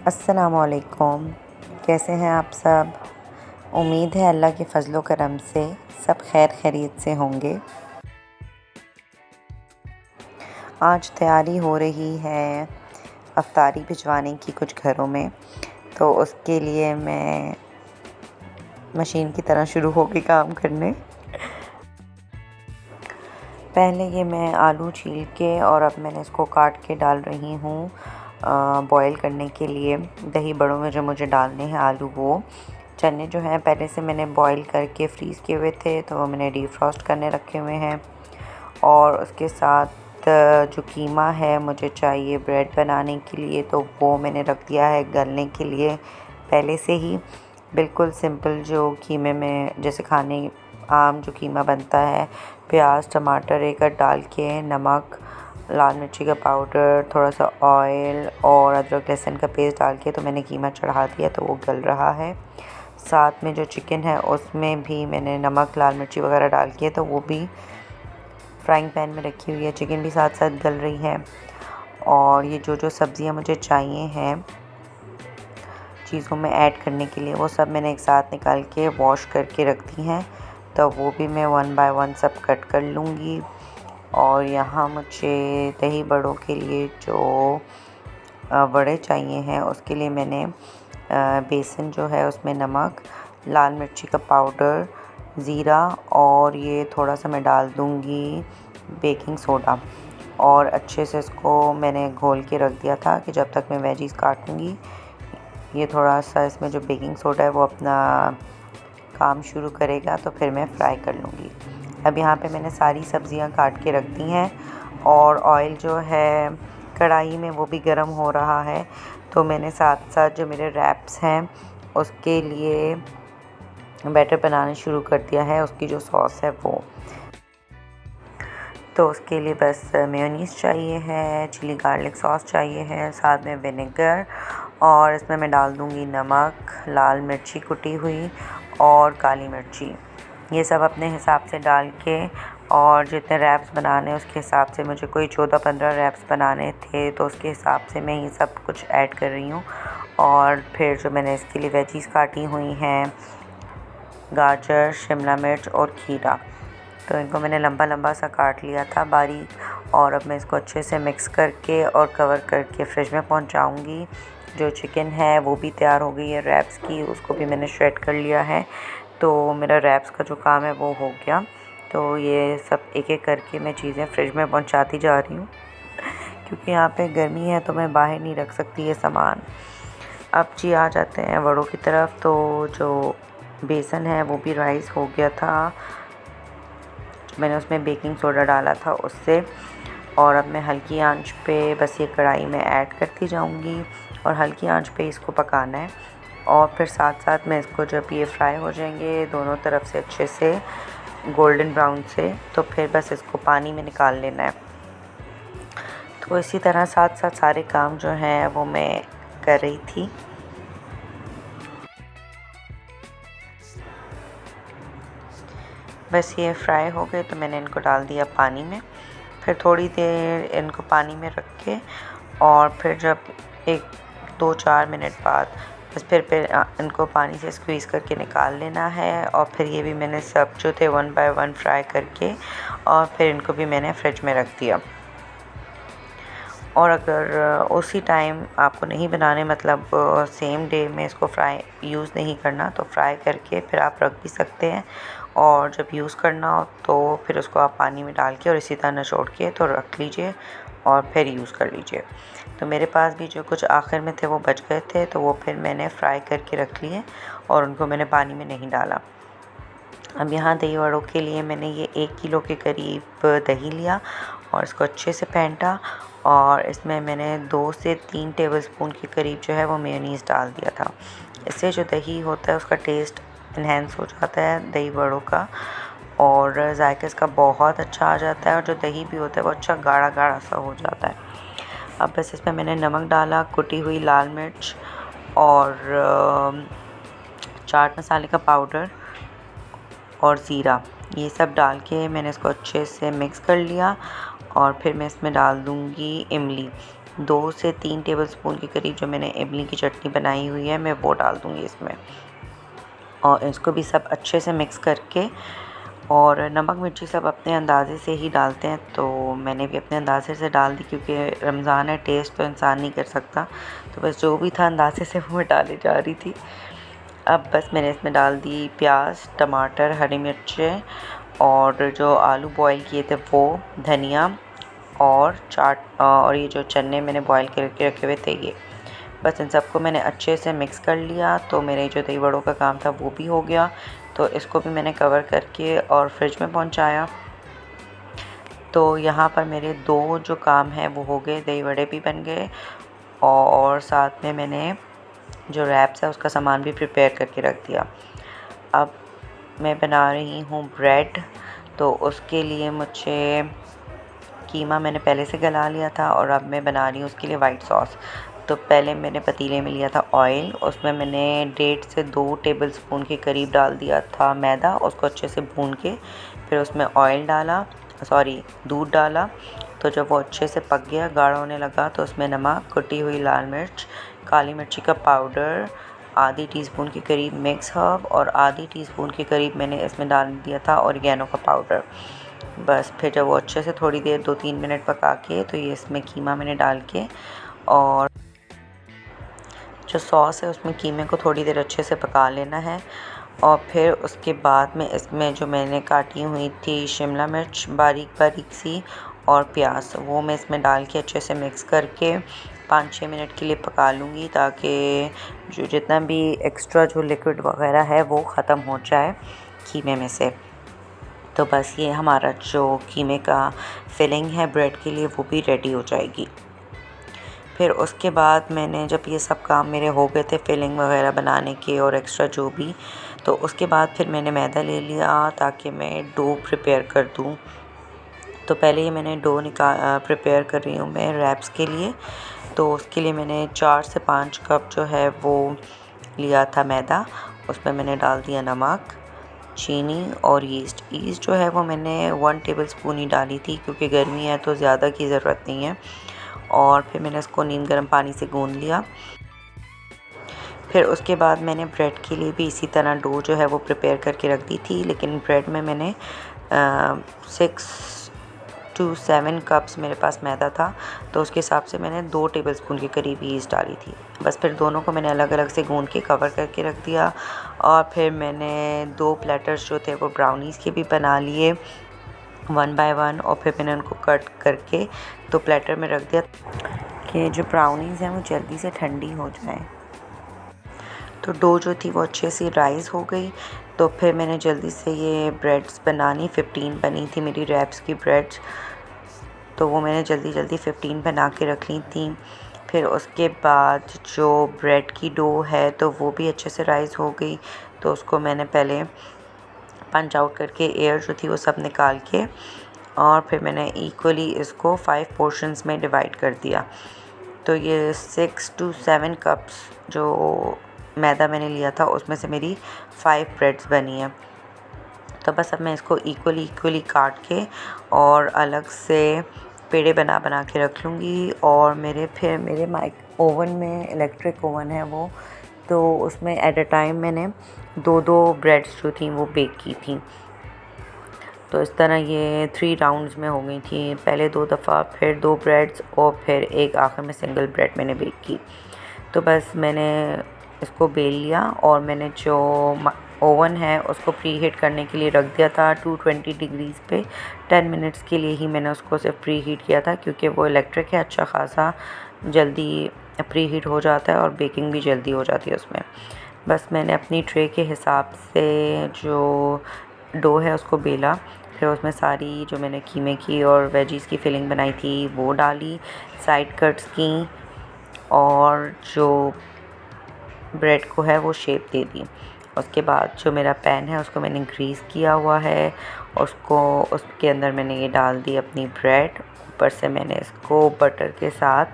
अस्सलामुअलैकुम। कैसे हैं आप सब? उम्मीद है अल्लाह के फ़ज़्ल करम से सब खैर खैरियत से होंगे। आज तैयारी हो रही है अफ्तारी भिजवाने की कुछ घरों में, तो उसके लिए मैं मशीन की तरह शुरू हो गई काम करने। पहले ये मैं आलू छील के और अब मैंने इसको काट के डाल रही हूँ बॉईल करने के लिए। दही बड़ों में जो मुझे डालने हैं आलू, वो चने जो हैं पहले से मैंने बॉईल करके फ्रीज़ किए हुए थे, तो वो मैंने डीफ्रॉस्ट करने रखे हुए हैं। और उसके साथ जो कीमा है मुझे चाहिए ब्रेड बनाने के लिए, तो वो मैंने रख दिया है गलने के लिए पहले से ही। बिल्कुल सिंपल जो कीमे में जैसे खाने आम जो कीमा बनता है, प्याज टमाटर एक डाल के, नमक, लाल मिर्ची का पाउडर, थोड़ा सा ऑयल और अदरक लहसुन का पेस्ट डाल के तो मैंने कीमा चढ़ा दिया, तो वो गल रहा है। साथ में जो चिकन है उसमें भी मैंने नमक लाल मिर्ची वगैरह डाल के, तो वो भी फ्राइंग पैन में रखी हुई है। चिकन भी साथ साथ गल रही है। और ये जो जो सब्ज़ियाँ मुझे चाहिए हैं चीज़ों में ऐड करने के लिए, वो सब मैंने एक साथ निकाल के वॉश करके रख दी हैं, तो वो भी मैं 1 बाय 1 सब कट कर लूँगी। और यहाँ मुझे दही बड़ों के लिए जो बड़े चाहिए हैं उसके लिए मैंने बेसन जो है उसमें नमक, लाल मिर्ची का पाउडर, ज़ीरा और ये थोड़ा सा मैं डाल दूँगी बेकिंग सोडा, और अच्छे से इसको मैंने घोल के रख दिया था कि जब तक मैं वेजीज़ काटूँगी ये थोड़ा सा इसमें जो बेकिंग सोडा है वो अपना काम शुरू करेगा, तो फिर मैं फ्राई कर लूँगी। अब यहाँ पे मैंने सारी सब्ज़ियाँ काट के रख दी हैं और ऑयल जो है कढ़ाई में वो भी गर्म हो रहा है, तो मैंने साथ साथ जो मेरे रैप्स हैं उसके लिए बैटर बनाना शुरू कर दिया है। उसकी जो सॉस है वो, तो उसके लिए बस मेयोनीज़ चाहिए है, चिली गार्लिक सॉस चाहिए है, साथ में विनेगर, और इसमें मैं डाल दूँगी नमक, लाल मिर्ची कुटी हुई और काली मिर्ची। ये सब अपने हिसाब से डाल के, और जितने रैप्स बनाने उसके हिसाब से, मुझे कोई 14-15 रैप्स बनाने थे तो उसके हिसाब से मैं ये सब कुछ ऐड कर रही हूँ। और फिर जो मैंने इसके लिए वेजीज़ काटी हुई हैं, गाजर, शिमला मिर्च और खीरा, तो इनको मैंने लंबा लंबा सा काट लिया था बारीक, और अब मैं इसको अच्छे से मिक्स करके और कवर करके फ्रिज में पहुंचाऊंगी। जो चिकन है वो भी तैयार हो गई है रैप्स की, उसको भी मैंने श्रेड कर लिया है, तो मेरा रैप्स का जो काम है वो हो गया। तो ये सब एक एक करके मैं चीज़ें फ्रिज में पहुंचाती जा रही हूँ, क्योंकि यहाँ पे गर्मी है तो मैं बाहर नहीं रख सकती ये सामान। अब जी आ जाते हैं वड़ों की तरफ। तो जो बेसन है वो भी राइस हो गया था, मैंने उसमें बेकिंग सोडा डाला था उससे। और अब मैं हल्की आंच पे बस ये कढ़ाई में ऐड करती जाऊंगी और हल्की आंच पे इसको पकाना है। और फिर साथ साथ मैं इसको, जब ये फ्राई हो जाएंगे दोनों तरफ से अच्छे से गोल्डन ब्राउन से, तो फिर बस इसको पानी में निकाल लेना है। तो इसी तरह साथ साथ सारे काम जो हैं वो मैं कर रही थी। बस ये फ्राई हो गए तो मैंने इनको डाल दिया पानी में। फिर थोड़ी देर इनको पानी में रख के, और फिर जब 1-2-4 मिनट बाद बस फिर इनको पानी से स्क्वीज़ करके निकाल लेना है। और फिर ये भी मैंने सब जो थे 1 बाय 1 फ्राई करके, और फिर इनको भी मैंने फ्रिज में रख दिया। और अगर उसी टाइम आपको नहीं बनाने, मतलब सेम डे में इसको फ्राई यूज़ नहीं करना, तो फ्राई करके फिर आप रख भी सकते हैं, और जब यूज़ करना हो तो फिर उसको आप पानी में डाल के और इसी तरह निचोड़ के तो रख लीजिए और फिर यूज़ कर लीजिए। तो मेरे पास भी जो कुछ आखिर में थे वो बच गए थे, तो वो फिर मैंने फ्राई करके रख लिए और उनको मैंने पानी में नहीं डाला। अब यहाँ दही वड़ों के लिए मैंने ये 1 किलो के करीब दही लिया और इसको अच्छे से फेंटा, और इसमें मैंने 2 से 3 टेबलस्पून के करीब जो है वो मेयोनीज़ डाल दिया था। इससे जो दही होता है उसका टेस्ट इन्हेंस हो जाता है दही वड़ों का, और जायका इसका बहुत अच्छा आ जाता है, और जो दही भी होता है वो अच्छा गाढ़ा गाढ़ा सा हो जाता है। अब बस इसमें मैंने नमक डाला, कुटी हुई लाल मिर्च और चाट मसाले का पाउडर और ज़ीरा, ये सब डाल के मैंने इसको अच्छे से मिक्स कर लिया। और फिर मैं इसमें डाल दूँगी इमली। 2 से 3 टेबलस्पून के करीब जो मैंने इमली की चटनी बनाई हुई है मैं वो डाल दूँगी इसमें, और इसको भी सब अच्छे से मिक्स करके, और नमक मिर्ची सब अपने अंदाज़े से ही डालते हैं, तो मैंने भी अपने अंदाज़े से डाल दी क्योंकि रमज़ान है, टेस्ट तो इंसान नहीं कर सकता, तो बस जो भी था अंदाज़े से वो मैं डाली जा रही थी। अब बस मैंने इसमें डाल दी प्याज, टमाटर, हरी मिर्चें, और जो आलू बॉईल किए थे वो, धनिया और चाट, और ये जो चने मैंने बॉईल करके रखे हुए थे ये। बस इन सबको मैंने अच्छे से मिक्स कर लिया, तो मेरे जो दही बड़ों का काम था वो भी हो गया। तो इसको भी मैंने कवर करके और फ्रिज में पहुंचाया। तो यहाँ पर मेरे 2 जो काम हैं वो हो गए, दही बड़े भी बन गए और साथ में मैंने जो रैप्स है उसका सामान भी प्रिपेयर करके रख दिया। अब मैं बना रही हूँ ब्रेड, तो उसके लिए मुझे कीमा मैंने पहले से गला लिया था और अब मैं बना रही हूँ उसके लिए वाइट सॉस। तो पहले मैंने पतीले में लिया था ऑयल, उसमें मैंने 1.5 से 2 टेबलस्पून के करीब डाल दिया था मैदा, उसको अच्छे से भून के फिर उसमें दूध डाला। तो जब वो अच्छे से पक गया, गाढ़ा होने लगा, तो उसमें नमक, कुटी हुई लाल मिर्च, काली मिर्ची का पाउडर, आधी टीस्पून के करीब मिक्स हर्ब और आधी टीस्पून के करीब मैंने इसमें डाल दिया था ऑरिगेनो का पाउडर। बस फिर जब वो अच्छे से थोड़ी देर 2-3 मिनट पका के, तो ये इसमें कीमा मैंने डाल के, और जो सॉस है उसमें कीमे को थोड़ी देर अच्छे से पका लेना है। और फिर उसके बाद में इसमें जो मैंने काटी हुई थी शिमला मिर्च बारीक बारीक सी और प्याज, वो मैं इसमें डाल के अच्छे से मिक्स करके 5-6 मिनट के लिए पका लूँगी, ताकि जो जितना भी एक्स्ट्रा जो लिक्विड वगैरह है वो ख़त्म हो जाए कीमे में से। तो बस ये हमारा जो कीमे का फिलिंग है ब्रेड के लिए वो भी रेडी हो जाएगी। फिर उसके बाद मैंने जब ये सब काम मेरे हो गए थे फिलिंग वगैरह बनाने के और एक्स्ट्रा जो भी, तो उसके बाद फिर मैंने मैदा ले लिया ताकि मैं डो प्रिपेयर कर दूँ। तो पहले ही मैंने डो प्रिपेयर कर रही हूँ मैं रैप्स के लिए। तो उसके लिए मैंने 4 से 5 कप जो है वो लिया था मैदा, उसमें मैंने डाल दिया नमक, चीनी और ईस्ट जो है वो मैंने 1 टेबलस्पून ही डाली थी क्योंकि गर्मी है तो ज़्यादा की ज़रूरत नहीं है। और फिर मैंने इसको नीम गर्म पानी से गूंद लिया। फिर उसके बाद मैंने ब्रेड के लिए भी इसी तरह डो जो है वो प्रिपेयर करके रख दी थी, लेकिन ब्रेड में मैंने 6 to 7 कप्स मेरे पास मैदा था, तो उसके हिसाब से मैंने 2 टेबलस्पून के करीब ईस्ट डाली थी। बस फिर दोनों को मैंने अलग अलग से गूंद के कवर करके रख दिया। और फिर मैंने 2 प्लेटर्स जो थे वो ब्राउनीज़ के भी बना लिए 1 बाय 1, और फिर मैंने उनको कट करके तो प्लेटर में रख दिया कि जो ब्राउनीज़ हैं वो जल्दी से ठंडी हो जाए। तो डो जो थी वो अच्छे से राइज़ हो गई। तो फिर मैंने जल्दी से ये ब्रेड्स बनानी, 15 बनी थी मेरी रैप्स की ब्रेड्स, तो वो मैंने जल्दी 15 बना के रख ली थी। फिर उसके बाद जो ब्रेड की डो है तो वो भी अच्छे से राइज़ हो गई, तो उसको मैंने पहले पंच आउट करके एयर जो थी वो सब निकाल के, और फिर मैंने इक्वली इसको 5 पोर्शंस में डिवाइड कर दिया। तो ये 6 to 7 कप्स जो मैदा मैंने लिया था उसमें से मेरी 5 ब्रेड्स बनी है। तो बस अब मैं इसको इक्वली काट के और अलग से पेड़े बना के रख लूँगी। और मेरे ओवन में इलेक्ट्रिक ओवन है वो, तो उसमें एट अ टाइम मैंने 2 ब्रेड्स जो थी वो बेक की थी। तो इस तरह ये 3 राउंड्स में हो गई थी, पहले 2 दफ़ा, फिर 2 ब्रेड्स और फिर एक आखिर में सिंगल ब्रेड मैंने बेक की। तो बस मैंने इसको बेल लिया और मैंने जो ओवन है उसको प्री हीट करने के लिए रख दिया था 220 डिग्रीज़ पे। 10 मिनट्स के लिए ही मैंने उसको सिर्फ प्री हीट किया था, क्योंकि वो इलेक्ट्रिक है, अच्छा खासा जल्दी प्री हीट हो जाता है और बेकिंग भी जल्दी हो जाती है उसमें। बस मैंने अपनी ट्रे के हिसाब से जो डो है उसको बेला, फिर उसमें सारी जो मैंने कीमे की और वेजीज़ की फिलिंग बनाई थी वो डाली, साइड कट्स की, और जो ब्रेड को है वो शेप दे दी। उसके बाद जो मेरा पैन है उसको मैंने ग्रीस किया हुआ है, उसके अंदर मैंने ये डाल दी अपनी ब्रेड, ऊपर से मैंने इसको बटर के साथ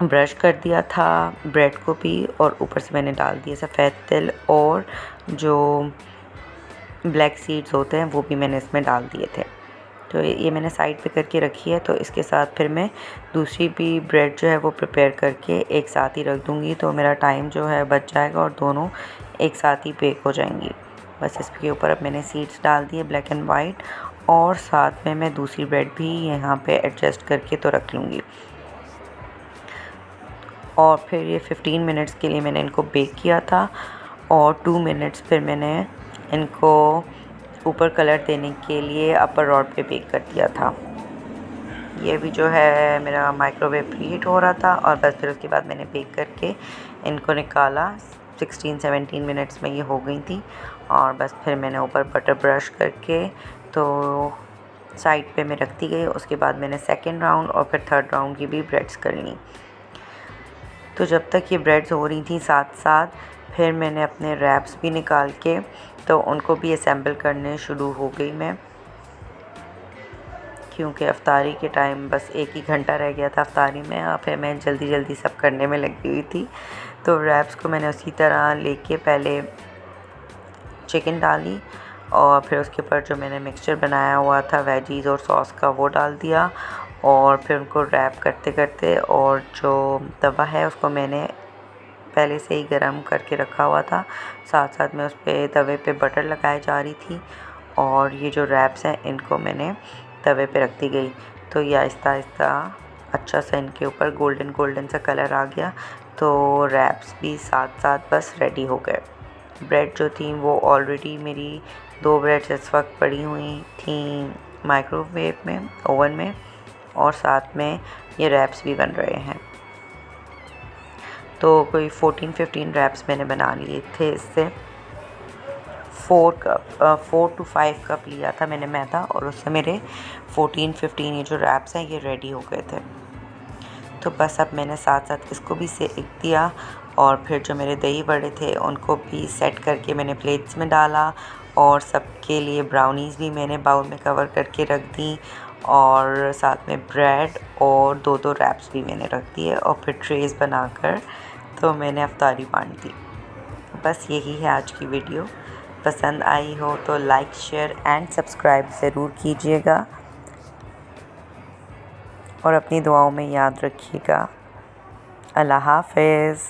ब्रश कर दिया था ब्रेड को भी, और ऊपर से मैंने डाल दिया सफ़ेद तिल, और जो ब्लैक सीड्स होते हैं वो भी मैंने इसमें डाल दिए थे। तो ये मैंने साइड पे करके रखी है। तो इसके साथ फिर मैं दूसरी भी ब्रेड जो है वो प्रिपेयर करके एक साथ ही रख दूँगी, तो मेरा टाइम जो है बच जाएगा और दोनों एक साथ ही बेक हो जाएंगी। बस इसके ऊपर अब मैंने सीड्स डाल दिए ब्लैक एंड वाइट, और साथ में मैं दूसरी ब्रेड भी यहाँ पे एडजस्ट करके तो रख लूँगी। और फिर ये 15 मिनट्स के लिए मैंने इनको बेक किया था, और 2 मिनट्स फिर मैंने इनको ऊपर कलर देने के लिए अपर रॉड पे बेक कर दिया था। ये भी जो है मेरा माइक्रोवेव प्रीहीट हो रहा था, और बस फिर उसके बाद मैंने बेक करके इनको निकाला। 16-17 मिनट्स में ये हो गई थी, और बस फिर मैंने ऊपर बटर ब्रश करके तो साइड पे मैं रखती गई। उसके बाद मैंने सेकेंड राउंड और फिर थर्ड राउंड की भी ब्रेड्स कर ली। तो जब तक ये ब्रेड्स हो रही थी साथ साथ फिर मैंने अपने रैप्स भी निकाल के तो उनको भी असेंबल करने शुरू हो गई मैं, क्योंकि अफ्तारी के टाइम बस 1 ही घंटा रह गया था अफ्तारी में, और फिर मैं जल्दी जल्दी सब करने में लगी हुई थी। तो रैप्स को मैंने उसी तरह लेके पहले चिकन डाली, और फिर उसके ऊपर जो मैंने मिक्सचर बनाया हुआ था वेजीज़ और सॉस का वो डाल दिया, और फिर उनको रैप करते करते, और जो तवा है उसको मैंने पहले से ही गरम करके रखा हुआ था, साथ साथ में उस पर तवे पे बटर लगाई जा रही थी, और ये जो रैप्स हैं इनको मैंने तवे पे रखती गई। तो ये आहिस्ता आहिस्ता अच्छा सा इनके ऊपर गोल्डन गोल्डन सा कलर आ गया, तो रैप्स भी साथ साथ बस रेडी हो गए। ब्रेड जो थी वो ऑलरेडी मेरी 2 ब्रेड्स इस वक्त पड़ी हुई थी माइक्रोवेव में, ओवन में, और साथ में ये रैप्स भी बन रहे हैं। तो कोई 14-15 रैप्स मैंने बना लिए थे इससे। 4 to 5 कप लिया था मैंने मैदा, और उससे मेरे 14-15 ये जो रैप्स हैं ये रेडी हो गए थे। तो बस अब मैंने साथ साथ इसको भी सेक दिया, और फिर जो मेरे दही बड़े थे उनको भी सेट करके मैंने प्लेट्स में डाला, और सबके लिए ब्राउनीज़ भी मैंने बाउल में कवर करके रख दी, और साथ में ब्रेड और 2-2 रैप्स भी मैंने रख दिए, और फिर ट्रेस बनाकर तो मैंने अफ्तारी बांट दी। बस यही है आज की वीडियो। पसंद आई हो तो लाइक, शेयर एंड सब्सक्राइब ज़रूर कीजिएगा, और अपनी दुआओं में याद रखिएगा। अल्लाह हाफ़िज़।